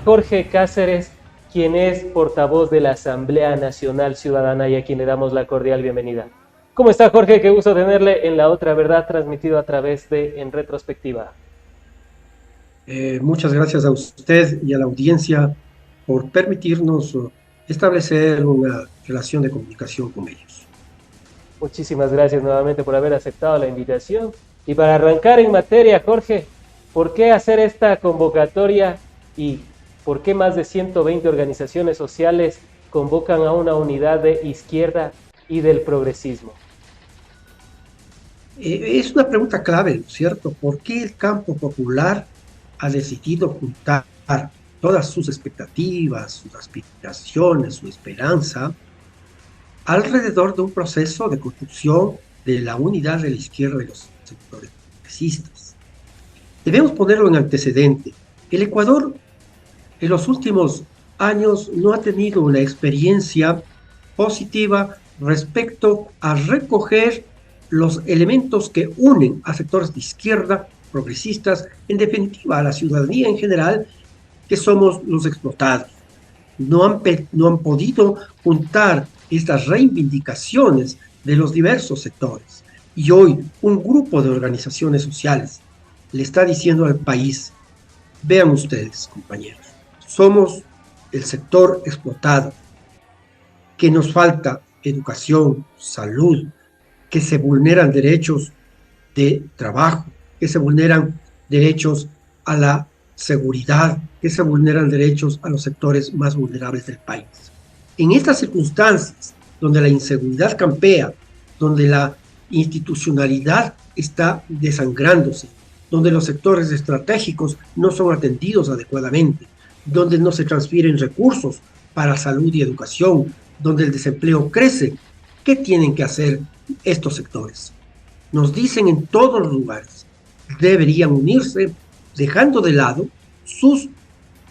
Jorge Cáceres, quien es portavoz de la Asamblea Nacional Ciudadana y a quien le damos la cordial bienvenida. ¿Cómo está, Jorge? Qué gusto tenerle en La Otra Verdad, transmitido a través de En Retrospectiva. Muchas gracias a usted y a la audiencia por permitirnos establecer una relación de comunicación con ellos. Muchísimas gracias nuevamente por haber aceptado la invitación. Y para arrancar en materia, Jorge, ¿por qué hacer esta convocatoria y por qué más de 120 organizaciones sociales convocan a una unidad de izquierda y del progresismo? Es una pregunta clave, ¿no es cierto? ¿Por qué el campo popular ha decidido juntar todas sus expectativas, sus aspiraciones, su esperanza alrededor de un proceso de construcción de la unidad de la izquierda y los sectores progresistas? Debemos ponerlo en antecedente. El Ecuador en los últimos años no ha tenido una experiencia positiva respecto a recoger los elementos que unen a sectores de izquierda, progresistas, en definitiva a la ciudadanía en general, que somos los explotados. No han podido juntar estas reivindicaciones de los diversos sectores. Y hoy un grupo de organizaciones sociales le está diciendo al país: vean ustedes, compañeros, somos el sector explotado, que nos falta educación, salud, que se vulneran derechos de trabajo, que se vulneran derechos a la seguridad, que se vulneran derechos a los sectores más vulnerables del país. En estas circunstancias, donde la inseguridad campea, donde la institucionalidad está desangrándose, donde los sectores estratégicos no son atendidos adecuadamente, donde no se transfieren recursos para salud y educación, donde el desempleo crece, ¿qué tienen que hacer estos sectores? Nos dicen en todos los lugares, deberían unirse dejando de lado sus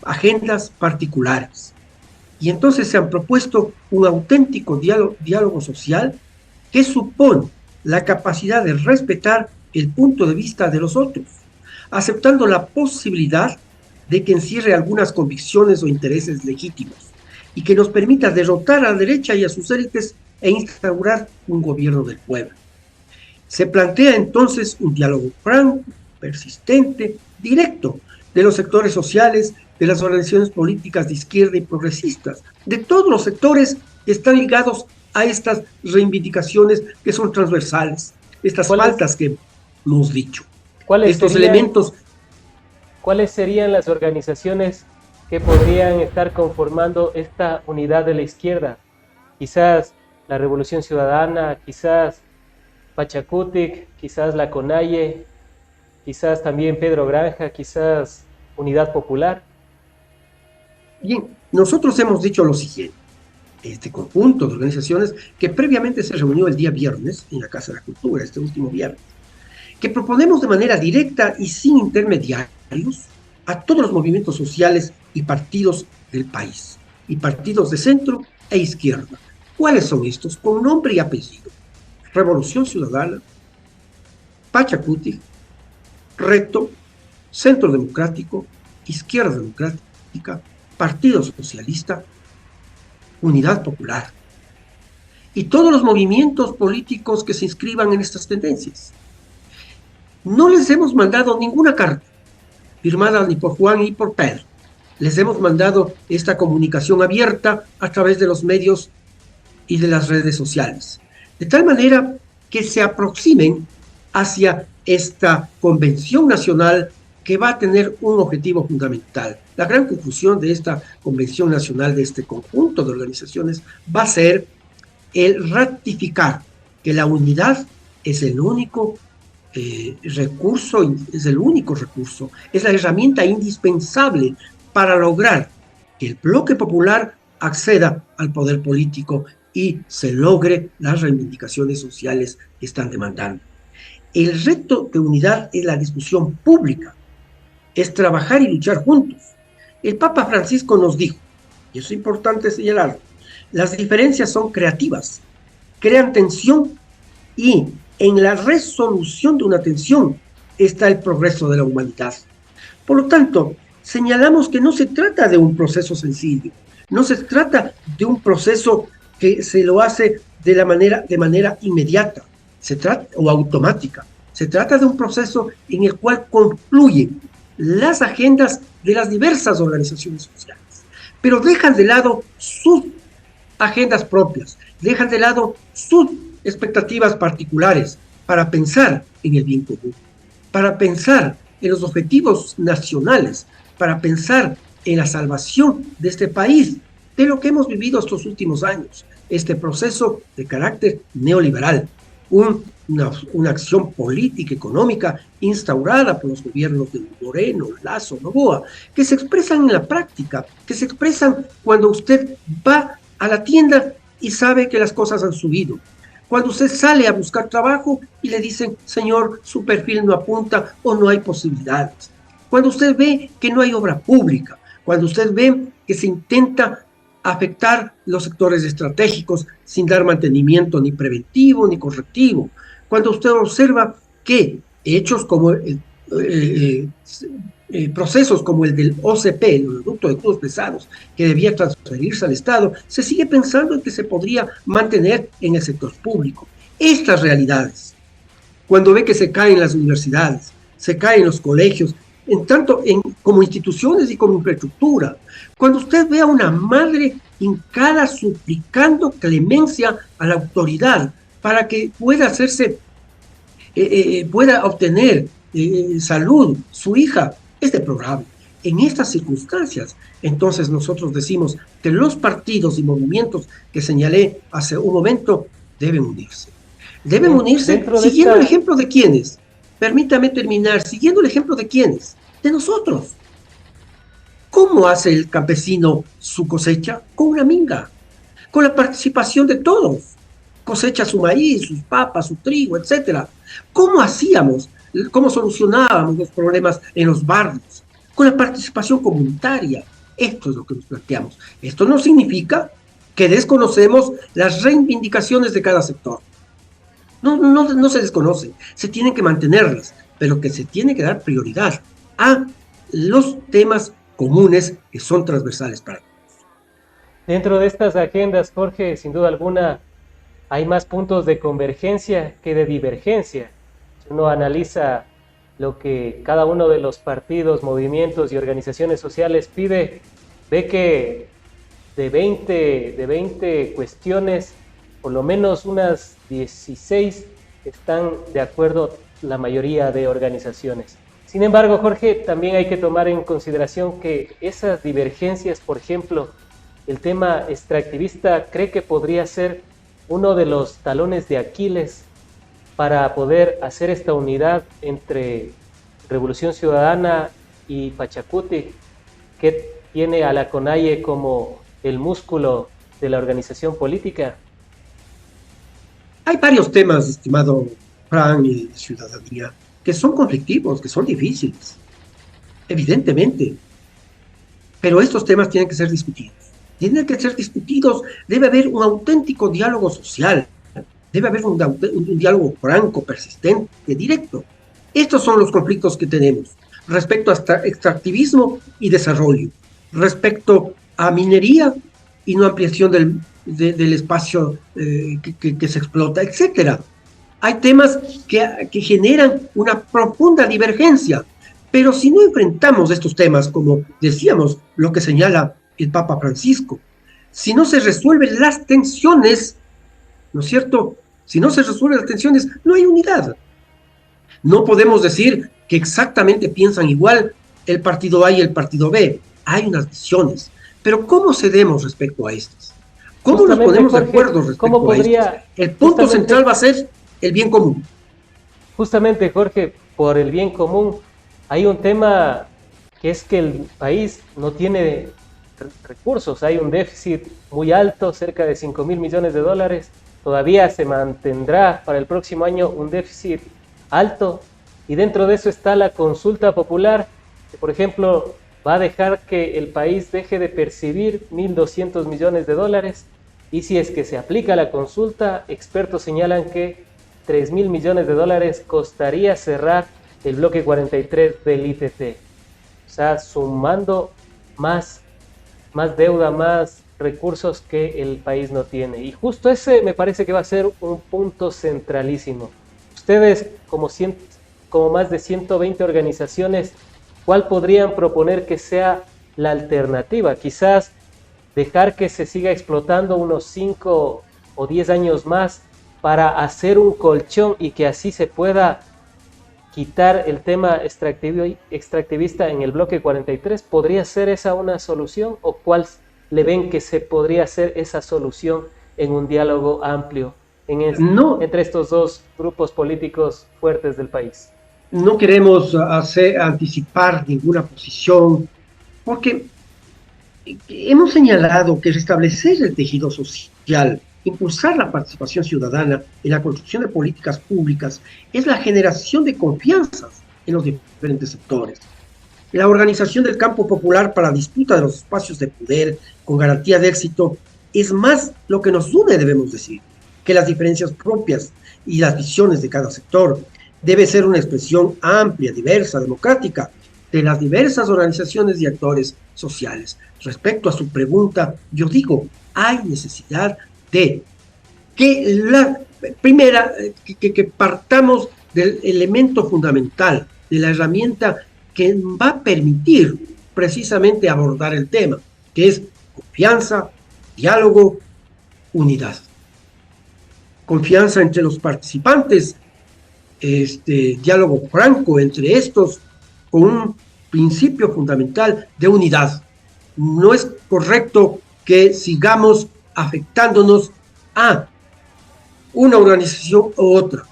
agendas particulares. Y entonces se han propuesto un auténtico diálogo social que supone la capacidad de respetar el punto de vista de los otros, aceptando la posibilidad de que encierre algunas convicciones o intereses legítimos y que nos permita derrotar a la derecha y a sus élites e instaurar un gobierno del pueblo. Se plantea entonces un diálogo franco, persistente, directo, de los sectores sociales, de las organizaciones políticas de izquierda y progresistas, de todos los sectores que están ligados a estas reivindicaciones que son transversales, estas ¿Cuáles, faltas que hemos dicho, cuáles estos serían, elementos. cuáles serían las organizaciones que podrían estar conformando esta unidad de la izquierda? Quizás la Revolución Ciudadana, quizás Pachacutic, quizás la CONAIE, quizás también Pedro Granja, quizás Unidad Popular. Bien, nosotros hemos dicho lo siguiente: este conjunto de organizaciones que previamente se reunió el día viernes en la Casa de la Cultura, este último viernes, que proponemos de manera directa y sin intermediarios a todos los movimientos sociales y partidos del país, y partidos de centro e izquierda. ¿Cuáles son estos? Con nombre y apellido: Revolución Ciudadana, Pachacuti, Reto, Centro Democrático, Izquierda Democrática, Partido Socialista, Unidad Popular, y todos los movimientos políticos que se inscriban en estas tendencias. No les hemos mandado ninguna carta firmada ni por Juan ni por Pedro. Les hemos mandado esta comunicación abierta a través de los medios y de las redes sociales, de tal manera que se aproximen hacia esta convención nacional que va a tener un objetivo fundamental. La gran conclusión de esta convención nacional, de este conjunto de organizaciones, va a ser el ratificar que la unidad es el único recurso, es la herramienta indispensable para lograr que el bloque popular acceda al poder político y se logre las reivindicaciones sociales que están demandando. El reto de unidad es la discusión pública, es trabajar y luchar juntos. El Papa Francisco nos dijo, y eso es importante señalarlo, las diferencias son creativas, crean tensión, y en la resolución de una tensión está el progreso de la humanidad. Por lo tanto, señalamos que no se trata de un proceso sencillo, no se trata de un proceso que se lo hace de manera inmediata, se trata, o automática. Se trata de un proceso en el cual confluyen las agendas de las diversas organizaciones sociales, pero dejan de lado sus agendas propias, dejan de lado sus expectativas particulares para pensar en el bien común, para pensar en los objetivos nacionales, para pensar en la salvación de este país, de lo que hemos vivido estos últimos años, este proceso de carácter neoliberal, una acción política, económica, instaurada por los gobiernos de Moreno, Lasso, Noboa, que se expresan en la práctica, que se expresan cuando usted va a la tienda y sabe que las cosas han subido. Cuando usted sale a buscar trabajo y le dicen, señor, su perfil no apunta o no hay posibilidades. Cuando usted ve que no hay obra pública, cuando usted ve que se intenta afectar los sectores estratégicos sin dar mantenimiento ni preventivo ni correctivo, cuando usted observa que hechos como procesos como el del OCP, el oleoducto de crudos pesados, que debía transferirse al Estado, se sigue pensando en que se podría mantener en el sector público. Estas realidades, cuando ve que se caen las universidades, se caen los colegios, como instituciones y como infraestructura, cuando usted ve a una madre hincada suplicando clemencia a la autoridad para que pueda hacerse, pueda obtener salud, su hija, es deplorable. En estas circunstancias, entonces nosotros decimos que los partidos y movimientos que señalé hace un momento deben unirse. Deben unirse siguiendo el ejemplo de quiénes. Permítame terminar, siguiendo el ejemplo de quiénes. De nosotros. ¿Cómo hace el campesino su cosecha? Con una minga, con la participación de todos. Cosecha su maíz, sus papas, su trigo, etc. ¿Cómo hacíamos? ¿Cómo solucionábamos los problemas en los barrios? Con la participación comunitaria. Esto es lo que nos planteamos. Esto no significa que desconocemos las reivindicaciones de cada sector. No se desconocen, se tienen que mantenerlas, pero que se tiene que dar prioridad a los temas comunes que son transversales para todos. Dentro de estas agendas, Jorge, sin duda alguna, hay más puntos de convergencia que de divergencia. Si uno analiza lo que cada uno de los partidos, movimientos y organizaciones sociales pide, ve que de 20 cuestiones, por lo menos unas 16 están de acuerdo la mayoría de organizaciones. Sin embargo, Jorge, también hay que tomar en consideración que esas divergencias, por ejemplo, el tema extractivista cree que podría ser uno de los talones de Aquiles para poder hacer esta unidad entre Revolución Ciudadana y Pachacuti, que tiene a la CONAIE como el músculo de la organización política. Hay varios temas, estimado Fran y ciudadanía, que son conflictivos, que son difíciles, evidentemente, pero estos temas tienen que ser discutidos. Tienen que ser discutidos, debe haber un auténtico diálogo social, debe haber un diálogo franco, persistente, directo. Estos son los conflictos que tenemos respecto a extractivismo y desarrollo, respecto a minería y no ampliación del espacio que se explota, etc. Hay temas que generan una profunda divergencia, pero si no enfrentamos estos temas, como decíamos, lo que señala el Papa Francisco, si no se resuelven las tensiones, ¿no es cierto? Si no se resuelven las tensiones, no hay unidad. No podemos decir que exactamente piensan igual el partido A y el partido B. Hay unas visiones, pero ¿cómo cedemos respecto a estas? ¿Cómo nos ponemos de acuerdo respecto a estas? El punto central va a ser el bien común. Justamente, Jorge, por el bien común, hay un tema que es que el país no tiene recursos, hay un déficit muy alto, cerca de 5.000 millones de dólares, todavía se mantendrá para el próximo año un déficit alto, y dentro de eso está la consulta popular, que por ejemplo va a dejar que el país deje de percibir 1.200 millones de dólares, y si es que se aplica la consulta, expertos señalan que 3.000 millones de dólares costaría cerrar el bloque 43 del ITT. O sea, sumando más, más deuda, más recursos que el país no tiene. Y justo ese me parece que va a ser un punto centralísimo. Ustedes, como más de 120 organizaciones, ¿cuál podrían proponer que sea la alternativa? Quizás dejar que se siga explotando unos 5 o 10 años más para hacer un colchón y que así se pueda quitar el tema extractivista en el bloque 43. ¿Podría ser esa una solución o cuál le ven que se podría hacer esa solución en un diálogo amplio No, entre estos dos grupos políticos fuertes del país? no queremos anticipar ninguna posición, porque hemos señalado que restablecer el tejido social, impulsar la participación ciudadana en la construcción de políticas públicas, es la generación de confianzas en los diferentes sectores. La organización del campo popular para disputa de los espacios de poder con garantía de éxito es más lo que nos une, debemos decir, que las diferencias propias y las visiones de cada sector. Debe ser una expresión amplia, diversa, democrática de las diversas organizaciones y actores sociales. Respecto a su pregunta, yo digo, hay necesidad de que la primera, que partamos del elemento fundamental, de la herramienta que va a permitir precisamente abordar el tema, que es confianza, diálogo, unidad. Confianza entre los participantes, diálogo franco entre estos, con un principio fundamental de unidad. No es correcto que sigamos afectándonos a una organización u otra.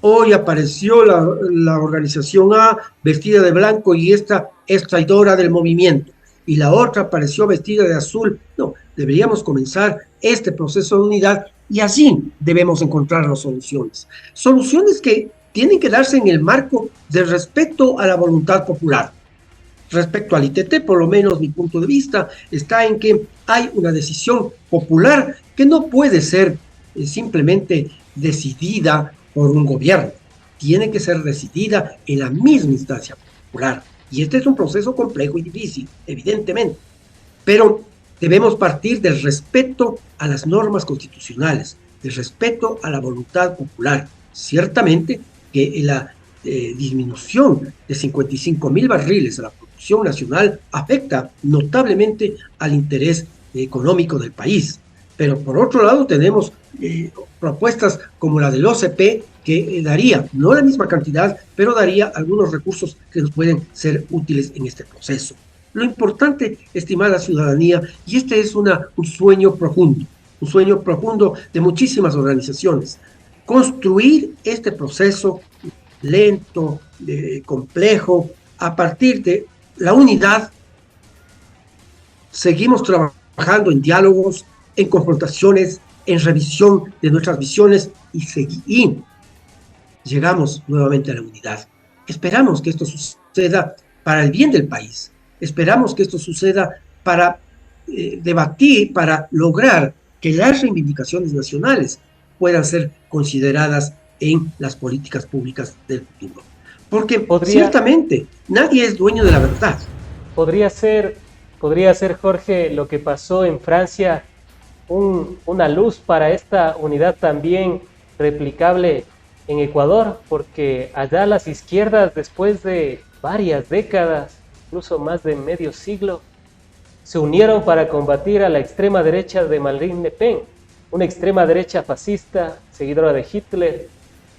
Hoy apareció la organización A vestida de blanco y esta es traidora del movimiento. Y la otra apareció vestida de azul. No, deberíamos comenzar este proceso de unidad y así debemos encontrar las soluciones. Soluciones que tienen que darse en el marco del respeto a la voluntad popular. Respecto al ITT, por lo menos mi punto de vista está en que hay una decisión popular que no puede ser simplemente decidida por un gobierno, tiene que ser decidida en la misma instancia popular. Y este es un proceso complejo y difícil, evidentemente, pero debemos partir del respeto a las normas constitucionales, del respeto a la voluntad popular. Ciertamente que la disminución de 55,000 barriles a la producción nacional afecta notablemente al interés económico del país. Pero por otro lado tenemos propuestas como la del OCP que daría, no la misma cantidad, pero daría algunos recursos que nos pueden ser útiles en este proceso. Lo importante, estimada ciudadanía, y este es un sueño profundo de muchísimas organizaciones, construir este proceso lento, complejo, a partir de la unidad. Seguimos trabajando en diálogos, en confrontaciones, en revisión de nuestras visiones y llegamos nuevamente a la unidad. Esperamos que esto suceda para el bien del país. Esperamos que esto suceda para debatir, para lograr que las reivindicaciones nacionales puedan ser consideradas en las políticas públicas del futuro. Porque ciertamente nadie es dueño de la verdad. Podría ser, Jorge, lo que pasó en Francia, una luz para esta unidad también replicable en Ecuador, porque allá las izquierdas, después de varias décadas, incluso más de medio siglo, se unieron para combatir a la extrema derecha de Marine Le Pen, una extrema derecha fascista, seguidora de Hitler,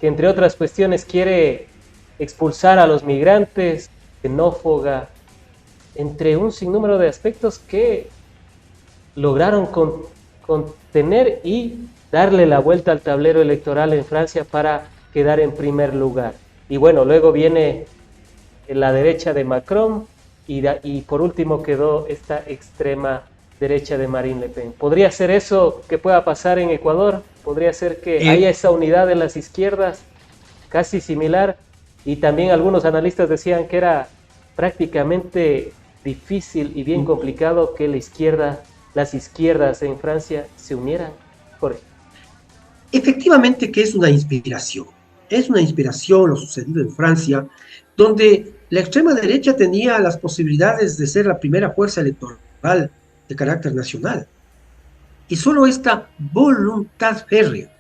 que entre otras cuestiones quiere expulsar a los migrantes, xenófoba, entre un sinnúmero de aspectos que lograron contener y darle la vuelta al tablero electoral en Francia para quedar en primer lugar. Y bueno, luego viene la derecha de Macron y por último quedó esta extrema derecha de Marine Le Pen. ¿Podría ser eso que pueda pasar en Ecuador? ¿Podría ser que haya esa unidad de las izquierdas casi similar? Y también algunos analistas decían que era prácticamente difícil y bien complicado que las izquierdas en Francia se unieran. Jorge. Efectivamente que es una inspiración lo sucedido en Francia, donde la extrema derecha tenía las posibilidades de ser la primera fuerza electoral de carácter nacional. Y solo esta voluntad férrea,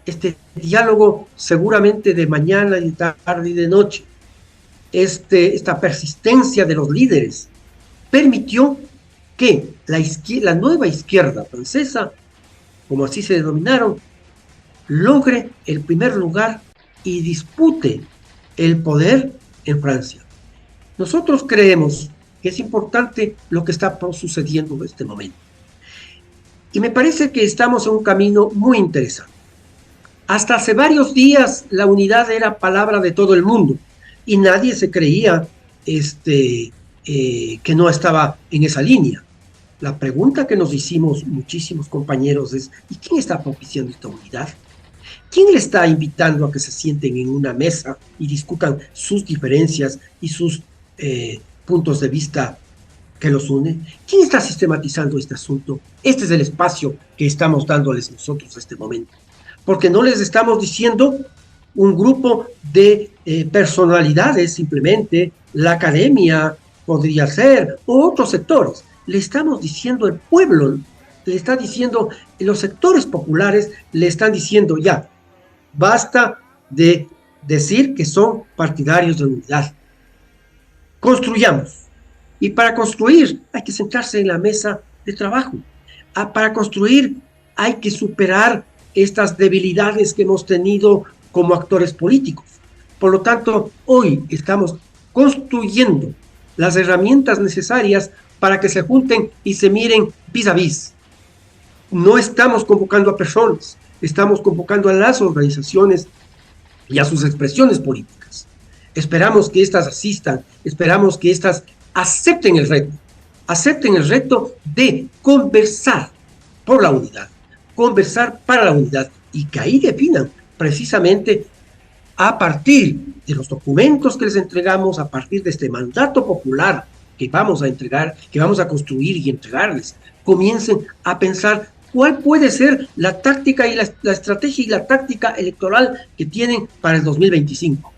este diálogo seguramente de mañana y de tarde y de noche, esta persistencia de los líderes, permitió que la nueva izquierda francesa, como así se denominaron, logre el primer lugar y dispute el poder en Francia. Nosotros creemos que es importante lo que está sucediendo en este momento. Y me parece que estamos en un camino muy interesante. Hasta hace varios días la unidad era palabra de todo el mundo y nadie se creía que no estaba en esa línea. La pregunta que nos hicimos muchísimos compañeros es, ¿y quién está propiciando esta unidad? ¿Quién le está invitando a que se sienten en una mesa y discutan sus diferencias y sus puntos de vista que los une? ¿Quién está sistematizando este asunto? Este es el espacio que estamos dándoles nosotros en este momento. Porque no les estamos diciendo un grupo de personalidades simplemente, la academia podría ser, o otros sectores. Le estamos diciendo el pueblo, le está diciendo los sectores populares, le están diciendo ya, basta de decir que son partidarios de la unidad. Construyamos. Y para construir hay que sentarse en la mesa de trabajo. Para construir hay que superar estas debilidades que hemos tenido como actores políticos. Por lo tanto, hoy estamos construyendo las herramientas necesarias para que se junten y se miren vis a vis. No estamos convocando a personas, estamos convocando a las organizaciones y a sus expresiones políticas. Esperamos que éstas asistan, esperamos que éstas acepten el reto de conversar por la unidad, conversar para la unidad, y que ahí definan precisamente a partir de los documentos que les entregamos, a partir de este mandato popular que vamos a entregar, que vamos a construir y entregarles, comiencen a pensar cuál puede ser la táctica y la estrategia y la táctica electoral que tienen para el 2025.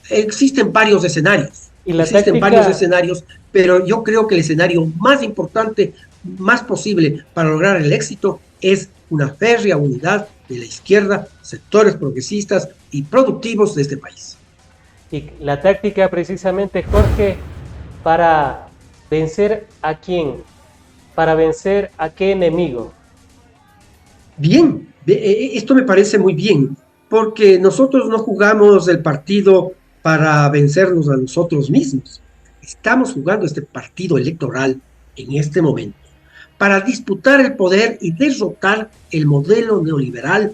Existen varios escenarios, pero yo creo que el escenario más importante, más posible para lograr el éxito es una férrea unidad de la izquierda, sectores progresistas y productivos de este país. Y la táctica precisamente, Jorge, para vencer a quién, para vencer a qué enemigo. Bien, esto me parece muy bien, porque nosotros no jugamos el partido para vencernos a nosotros mismos. Estamos jugando este partido electoral en este momento para disputar el poder y derrotar el modelo neoliberal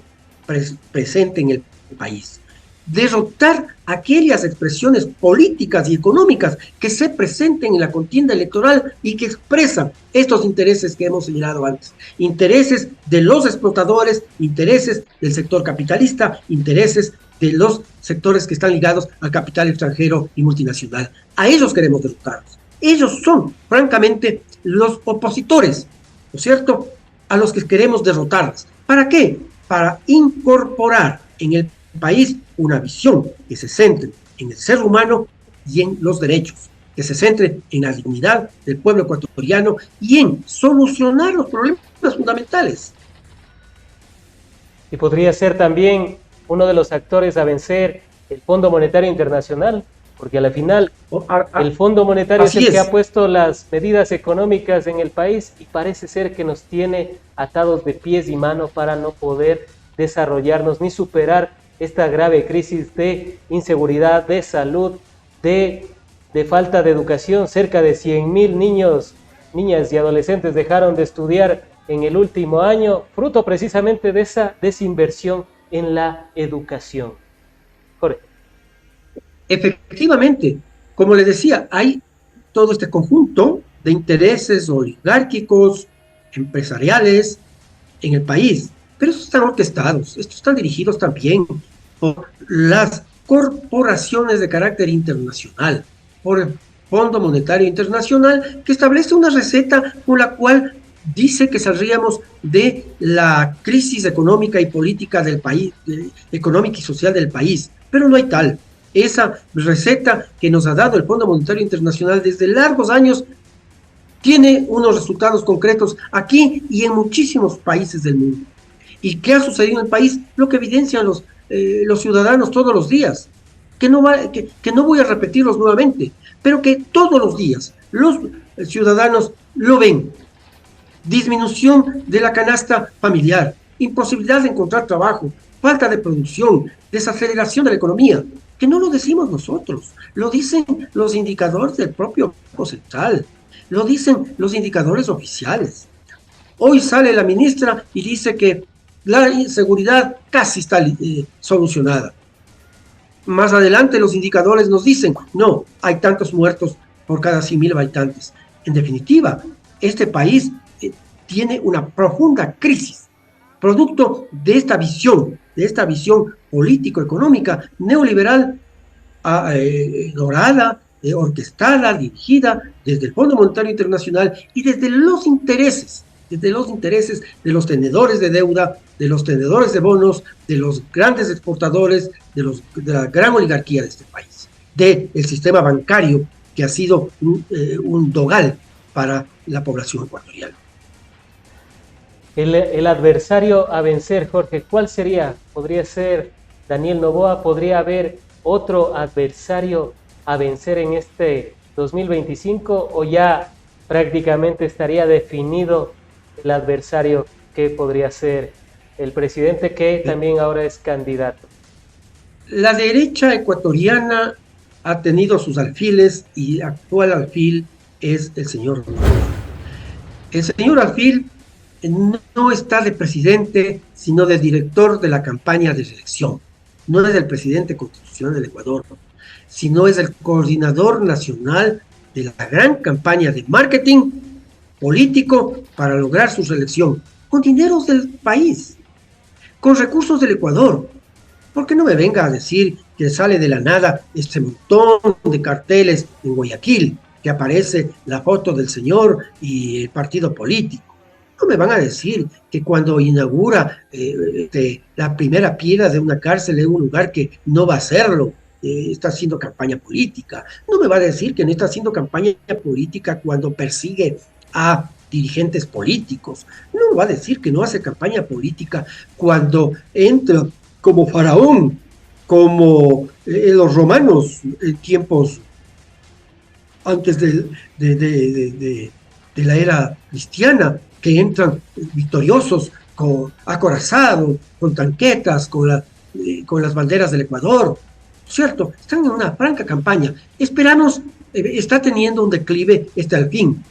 presente en el país. Derrotar aquellas expresiones políticas y económicas que se presenten en la contienda electoral y que expresan estos intereses que hemos señalado antes. Intereses de los explotadores, intereses del sector capitalista, intereses de los sectores que están ligados al capital extranjero y multinacional. A ellos queremos derrotarlos. Ellos son, francamente, los opositores, ¿no es cierto?, a los que queremos derrotarlos. ¿Para qué? Para incorporar en el país una visión que se centre en el ser humano y en los derechos, que se centre en la dignidad del pueblo ecuatoriano y en solucionar los problemas fundamentales. Y podría ser también uno de los actores a vencer el Fondo Monetario Internacional, porque a la final el Fondo Monetario es el que ha puesto las medidas económicas en el país y parece ser que nos tiene atados de pies y manos para no poder desarrollarnos ni superar esta grave crisis de inseguridad, de salud, de falta de educación. Cerca de 100,000 niños, niñas y adolescentes dejaron de estudiar en el último año, fruto precisamente de esa desinversión en la educación. Jorge. Efectivamente, como les decía, hay todo este conjunto de intereses oligárquicos, empresariales en el país, pero estos están orquestados, estos están dirigidos también por las corporaciones de carácter internacional, por el Fondo Monetario Internacional, que establece una receta con la cual dice que saldríamos de la crisis económica y política del país, económica y social del país, pero no hay tal. Esa receta que nos ha dado el Fondo Monetario Internacional desde largos años tiene unos resultados concretos aquí y en muchísimos países del mundo. ¿Y qué ha sucedido en el país? Lo que evidencian los ciudadanos todos los días, que no voy a repetirlos nuevamente, pero que todos los días los ciudadanos lo ven. Disminución de la canasta familiar, imposibilidad de encontrar trabajo, falta de producción, desaceleración de la economía, que no lo decimos nosotros, lo dicen los indicadores del propio Banco Central, lo dicen los indicadores oficiales. Hoy sale la ministra y dice que la inseguridad casi está solucionada. Más adelante los indicadores nos dicen, no, hay tantos muertos por cada 100.000 habitantes. En definitiva, este país tiene una profunda crisis, producto de esta visión político-económica neoliberal dorada, orquestada, dirigida desde el Fondo Monetario Internacional y desde los intereses de los tenedores de deuda, de los tenedores de bonos, de los grandes exportadores, de la gran oligarquía de este país, del sistema bancario que ha sido un dogal para la población ecuatoriana. El adversario a vencer, Jorge, ¿cuál sería? ¿Podría ser Daniel Noboa? ¿Podría haber otro adversario a vencer en este 2025 o ya prácticamente estaría definido el adversario que podría ser el presidente que también ahora es candidato? La derecha ecuatoriana ha tenido sus alfiles y actual alfil es el señor Noboa. El señor alfil no está de presidente, sino de director de la campaña de reelección. No es el presidente constitucional del Ecuador, sino es el coordinador nacional de la gran campaña de marketing político para lograr su reelección, con dineros del país, con recursos del Ecuador. ¿Por qué no me venga a decir que sale de la nada este montón de carteles en Guayaquil, que aparece la foto del señor y el partido político? No me van a decir que cuando inaugura la primera piedra de una cárcel en un lugar que no va a hacerlo, está haciendo campaña política. No me va a decir que no está haciendo campaña política cuando persigue a dirigentes políticos. No me va a decir que no hace campaña política cuando entra como faraón, como los romanos en tiempos antes de la era cristiana, que entran victoriosos, acorazados, con tanquetas, con las banderas del Ecuador, ¿cierto? Están en una franca campaña. Esperamos, está teniendo un declive al fin,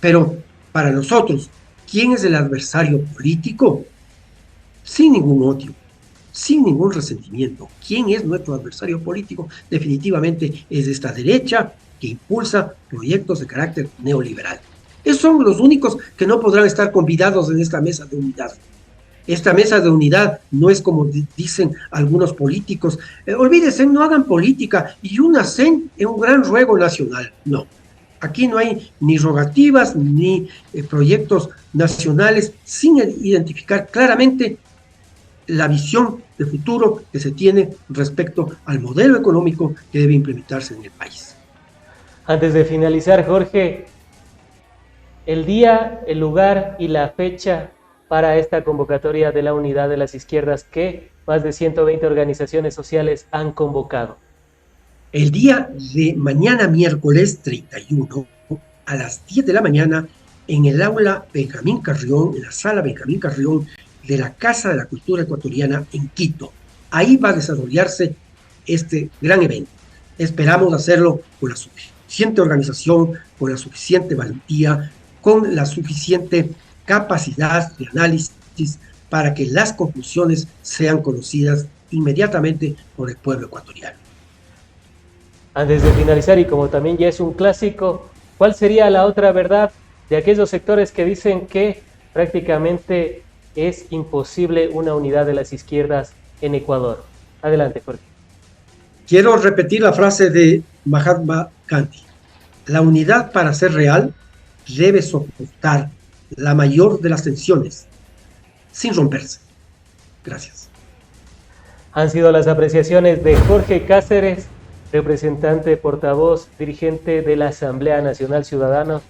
pero para nosotros, ¿quién es el adversario político? Sin ningún odio, sin ningún resentimiento. ¿Quién es nuestro adversario político? Definitivamente es esta derecha que impulsa proyectos de carácter neoliberal. Esos son los únicos que no podrán estar convidados en esta mesa de unidad. Esta mesa de unidad no es como dicen algunos políticos, olvídense, no hagan política y únanse en un gran ruego nacional. No, aquí no hay ni rogativas ni proyectos nacionales sin identificar claramente la visión de futuro que se tiene respecto al modelo económico que debe implementarse en el país. Antes de finalizar, Jorge, el día, el lugar y la fecha para esta convocatoria de la Unidad de las Izquierdas que más de 120 organizaciones sociales han convocado. El día de mañana, miércoles 31, a las 10 de la mañana, en el aula Benjamín Carrión, en la sala Benjamín Carrión de la Casa de la Cultura Ecuatoriana en Quito. Ahí va a desarrollarse este gran evento. Esperamos hacerlo con la suficiente organización, con la suficiente valentía, con la suficiente capacidad de análisis para que las conclusiones sean conocidas inmediatamente por el pueblo ecuatoriano. Antes de finalizar, y como también ya es un clásico, ¿cuál sería la otra verdad de aquellos sectores que dicen que prácticamente es imposible una unidad de las izquierdas en Ecuador? Adelante, Jorge. Quiero repetir la frase de Mahatma Gandhi. La unidad, para ser real, debe soportar la mayor de las tensiones sin romperse. Gracias. Han sido las apreciaciones de Jorge Cáceres, representante, portavoz, dirigente de la Asamblea Nacional Ciudadana,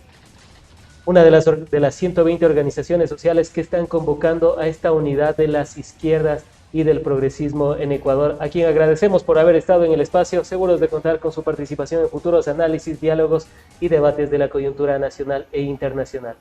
una de las 120 organizaciones sociales que están convocando a esta unidad de las izquierdas y del progresismo en Ecuador, a quien agradecemos por haber estado en el espacio, seguros de contar con su participación en futuros análisis, diálogos y debates de la coyuntura nacional e internacional.